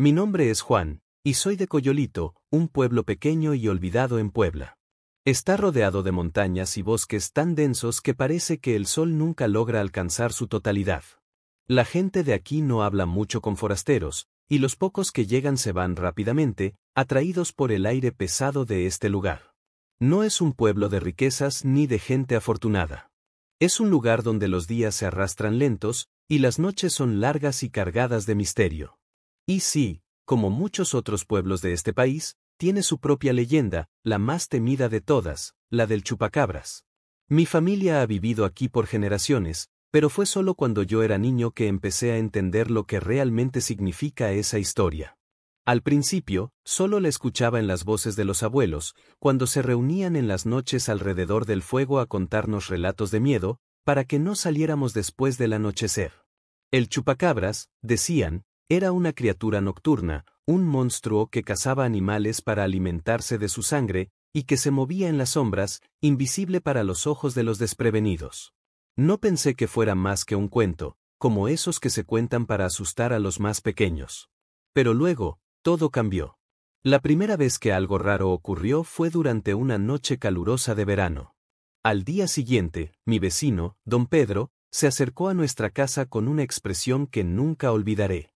Mi nombre es Juan, y soy de Coyolito, un pueblo pequeño y olvidado en Puebla. Está rodeado de montañas y bosques tan densos que parece que el sol nunca logra alcanzar su totalidad. La gente de aquí no habla mucho con forasteros, y los pocos que llegan se van rápidamente, atraídos por el aire pesado de este lugar. No es un pueblo de riquezas ni de gente afortunada. Es un lugar donde los días se arrastran lentos, y las noches son largas y cargadas de misterio. Y sí, como muchos otros pueblos de este país, tiene su propia leyenda, la más temida de todas, la del chupacabras. Mi familia ha vivido aquí por generaciones, pero fue solo cuando yo era niño que empecé a entender lo que realmente significa esa historia. Al principio, solo la escuchaba en las voces de los abuelos, cuando se reunían en las noches alrededor del fuego a contarnos relatos de miedo, para que no saliéramos después del anochecer. El chupacabras, decían, era una criatura nocturna, un monstruo que cazaba animales para alimentarse de su sangre, y que se movía en las sombras, invisible para los ojos de los desprevenidos. No pensé que fuera más que un cuento, como esos que se cuentan para asustar a los más pequeños. Pero luego, todo cambió. La primera vez que algo raro ocurrió fue durante una noche calurosa de verano. Al día siguiente, mi vecino, don Pedro, se acercó a nuestra casa con una expresión que nunca olvidaré.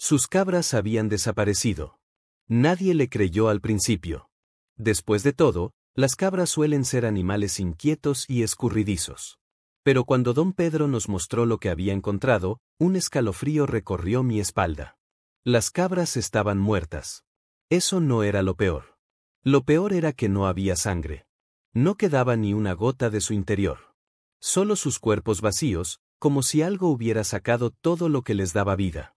Sus cabras habían desaparecido. Nadie le creyó al principio. Después de todo, las cabras suelen ser animales inquietos y escurridizos. Pero cuando don Pedro nos mostró lo que había encontrado, un escalofrío recorrió mi espalda. Las cabras estaban muertas. Eso no era lo peor. Lo peor era que no había sangre. No quedaba ni una gota de su interior. Solo sus cuerpos vacíos, como si algo hubiera sacado todo lo que les daba vida.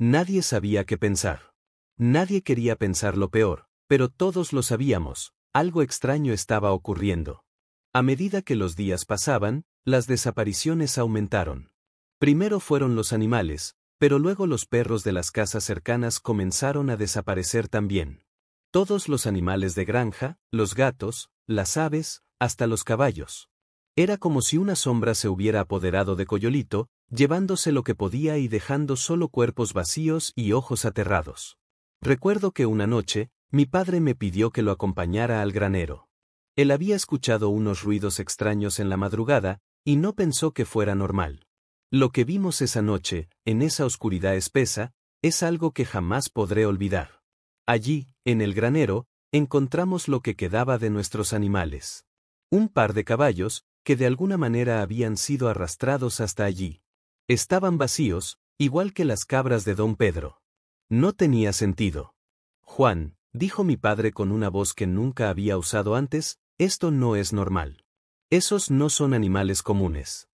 Nadie sabía qué pensar. Nadie quería pensar lo peor, pero todos lo sabíamos, algo extraño estaba ocurriendo. A medida que los días pasaban, las desapariciones aumentaron. Primero fueron los animales, pero luego los perros de las casas cercanas comenzaron a desaparecer también. Todos los animales de granja, los gatos, las aves, hasta los caballos. Era como si una sombra se hubiera apoderado de Coyolito, llevándose lo que podía y dejando solo cuerpos vacíos y ojos aterrados. Recuerdo que una noche, mi padre me pidió que lo acompañara al granero. Él había escuchado unos ruidos extraños en la madrugada, y no pensó que fuera normal. Lo que vimos esa noche, en esa oscuridad espesa, es algo que jamás podré olvidar. Allí, en el granero, encontramos lo que quedaba de nuestros animales. Un par de caballos, que de alguna manera habían sido arrastrados hasta allí. Estaban vacíos, igual que las cabras de don Pedro. No tenía sentido. Juan, dijo mi padre con una voz que nunca había usado antes, esto no es normal. Esos no son animales comunes.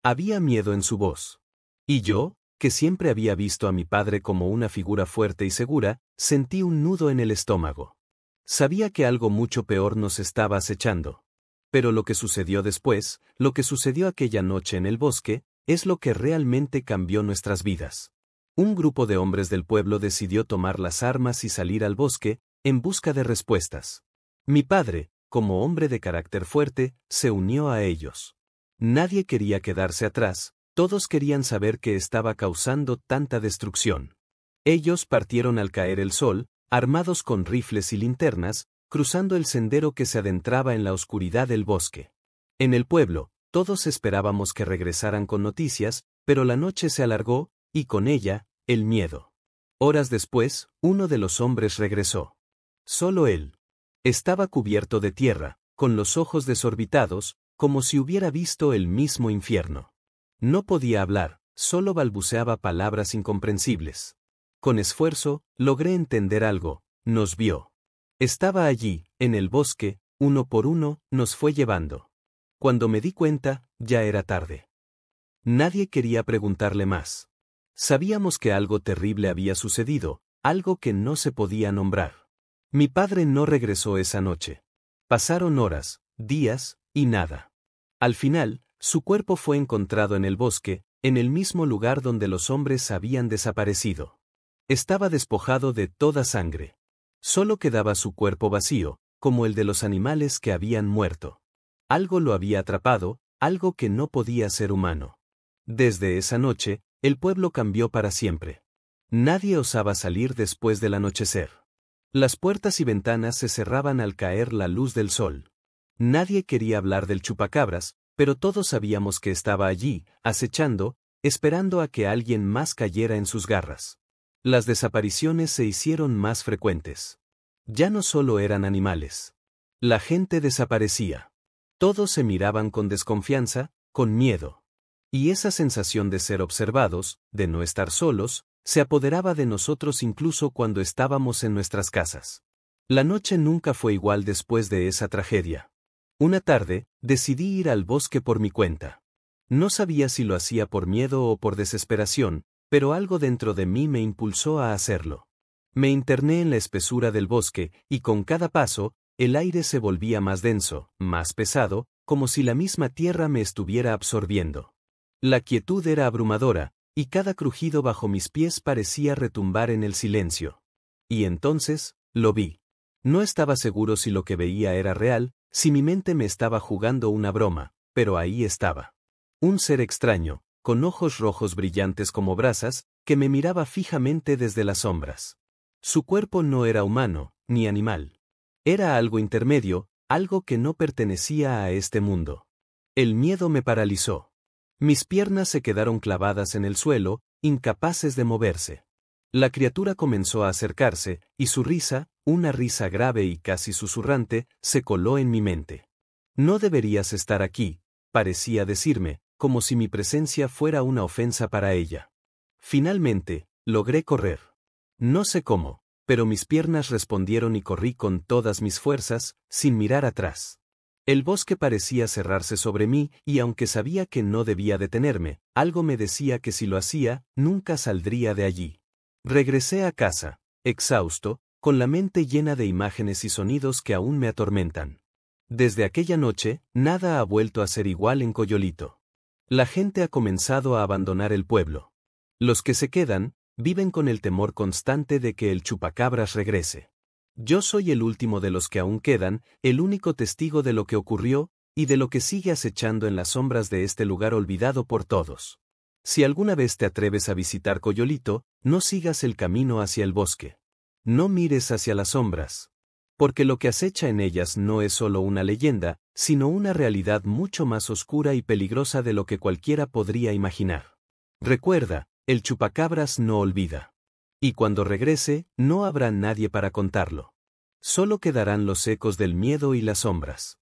Había miedo en su voz. Y yo, que siempre había visto a mi padre como una figura fuerte y segura, sentí un nudo en el estómago. Sabía que algo mucho peor nos estaba acechando. Pero lo que sucedió después, lo que sucedió aquella noche en el bosque, es lo que realmente cambió nuestras vidas. Un grupo de hombres del pueblo decidió tomar las armas y salir al bosque, en busca de respuestas. Mi padre, como hombre de carácter fuerte, se unió a ellos. Nadie quería quedarse atrás, todos querían saber qué estaba causando tanta destrucción. Ellos partieron al caer el sol, armados con rifles y linternas, cruzando el sendero que se adentraba en la oscuridad del bosque. En el pueblo, todos esperábamos que regresaran con noticias, pero la noche se alargó, y con ella, el miedo. Horas después, uno de los hombres regresó. Solo él. Estaba cubierto de tierra, con los ojos desorbitados, como si hubiera visto el mismo infierno. No podía hablar, solo balbuceaba palabras incomprensibles. Con esfuerzo, logré entender algo, nos vio. Estaba allí, en el bosque, uno por uno, nos fue llevando. Cuando me di cuenta, ya era tarde. Nadie quería preguntarle más. Sabíamos que algo terrible había sucedido, algo que no se podía nombrar. Mi padre no regresó esa noche. Pasaron horas, días, y nada. Al final, su cuerpo fue encontrado en el bosque, en el mismo lugar donde los hombres habían desaparecido. Estaba despojado de toda sangre. Solo quedaba su cuerpo vacío, como el de los animales que habían muerto. Algo lo había atrapado, algo que no podía ser humano. Desde esa noche, el pueblo cambió para siempre. Nadie osaba salir después del anochecer. Las puertas y ventanas se cerraban al caer la luz del sol. Nadie quería hablar del chupacabras, pero todos sabíamos que estaba allí, acechando, esperando a que alguien más cayera en sus garras. Las desapariciones se hicieron más frecuentes. Ya no solo eran animales. La gente desaparecía. Todos se miraban con desconfianza, con miedo. Y esa sensación de ser observados, de no estar solos, se apoderaba de nosotros incluso cuando estábamos en nuestras casas. La noche nunca fue igual después de esa tragedia. Una tarde, decidí ir al bosque por mi cuenta. No sabía si lo hacía por miedo o por desesperación, pero algo dentro de mí me impulsó a hacerlo. Me interné en la espesura del bosque, y con cada paso, el aire se volvía más denso, más pesado, como si la misma tierra me estuviera absorbiendo. La quietud era abrumadora, y cada crujido bajo mis pies parecía retumbar en el silencio. Y entonces, lo vi. No estaba seguro si lo que veía era real, si mi mente me estaba jugando una broma, pero ahí estaba. Un ser extraño, con ojos rojos brillantes como brasas, que me miraba fijamente desde las sombras. Su cuerpo no era humano, ni animal. Era algo intermedio, algo que no pertenecía a este mundo. El miedo me paralizó. Mis piernas se quedaron clavadas en el suelo, incapaces de moverse. La criatura comenzó a acercarse, y su risa, una risa grave y casi susurrante, se coló en mi mente. No deberías estar aquí, parecía decirme, como si mi presencia fuera una ofensa para ella. Finalmente, logré correr. No sé cómo, pero mis piernas respondieron y corrí con todas mis fuerzas, sin mirar atrás. El bosque parecía cerrarse sobre mí, y aunque sabía que no debía detenerme, algo me decía que si lo hacía, nunca saldría de allí. Regresé a casa, exhausto, con la mente llena de imágenes y sonidos que aún me atormentan. Desde aquella noche, nada ha vuelto a ser igual en Coyolito. La gente ha comenzado a abandonar el pueblo. Los que se quedan, viven con el temor constante de que el chupacabras regrese. Yo soy el último de los que aún quedan, el único testigo de lo que ocurrió, y de lo que sigue acechando en las sombras de este lugar olvidado por todos. Si alguna vez te atreves a visitar Coyolito, no sigas el camino hacia el bosque. No mires hacia las sombras. Porque lo que acecha en ellas no es solo una leyenda, sino una realidad mucho más oscura y peligrosa de lo que cualquiera podría imaginar. Recuerda, el chupacabras no olvida. Y cuando regrese, no habrá nadie para contarlo. Solo quedarán los ecos del miedo y las sombras.